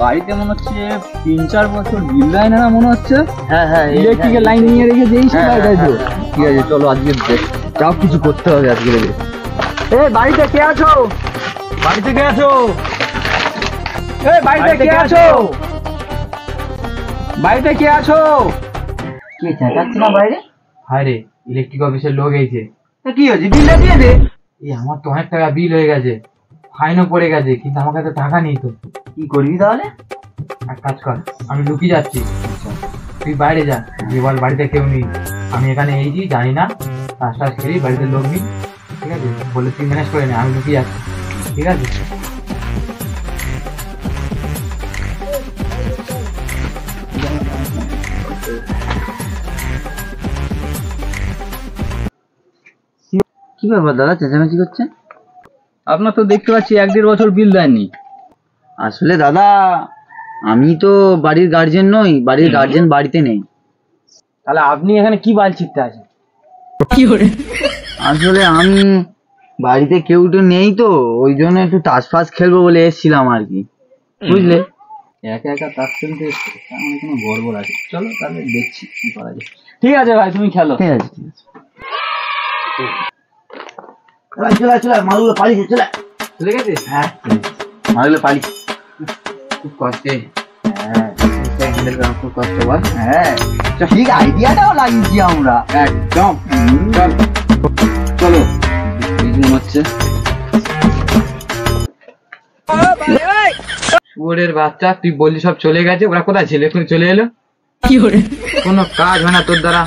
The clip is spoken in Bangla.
বাড়িতে মনে হচ্ছে 3-4 বছর বিল দেয় না মনে হচ্ছে। হ্যাঁ হ্যাঁ, ইলেকট্রিকের লাইন নিয়ে রেখে যেই সেটাই তাই তো। ঠিক আছে চলো আজকে যাও, কিছু করতে হবে আজকে। বাড়িতে কে আছো? বাড়িতে কে আছো? বাড়িতে কে আছো? বাড়িতে কে আছো? কে চেঁচাচ্ছে না বাইরে? হায় রে, ইলেকট্রিক অফিসের লোক এসেছে। কি হয়েছে, বিলটা দিয়ে দে। আমার তো অনেক টাকা বিল হয়ে গেছে, ফাইনও পড়ে গেছে, কিন্তু আমার কাছে টাকা নেই। তো কি করবি তাহলে? এক কাজ কর, আমি লুকিয়ে যাচ্ছি, তুই বাইরে যা, যে বল বাড়িতে কেউ নেই, আমি এখানে এইছি, জানি না, কাজ খেলি, বাড়িতে লোক নেই, ঠিক আছে বলে তুই ম্যানেজ করে নে, আমি লুকিয়ে যাচ্ছি, ঠিক আছে? কি ব্যাপার দাদা, চেঁচামেচি করছে? আপনার তো দেখতে পাচ্ছি 1-1.5 বছর বিল দেননি। আসলে দাদা, আমি তো বাড়ির গার্জেন নই, বাড়ির গার্জেন বাড়িতে নেই। তাহলে আপনি এখানে কি বাল ছিটতে আছেন? আসলে আমি বাড়িতে কেউ তো নেই, তো ওই জন্য একটু তাস ফাস খেলবো বলে এসেছিলাম আর কি, বুঝলে? একা একা তাস খেলতে আমার কোনো গড়বড় আছে। চলো তাহলে দেখছি কি করা যায়। ঠিক আছে ভাই, তুমি খেলো। ঠিক আছে ঠিক আছে, চলে চলে মালগুলো পালিয়েছে, চলে চলে গেছে? হ্যাঁ মালগুলো পালি। খুব কষ্টে। হ্যাঁ খুব কষ্ট বল। হ্যাঁ, ঠিক আইডিয়াটাও লাগিয়েছি আমরা একদম। চলো বিজুন হচ্ছে। শুয়োরের বাচ্চা, তুই বললি সব চলে গেছে, ওরা কোথায় ছিল? এখন চলে এলো। কোনো কাজ হয় না তোর দ্বারা।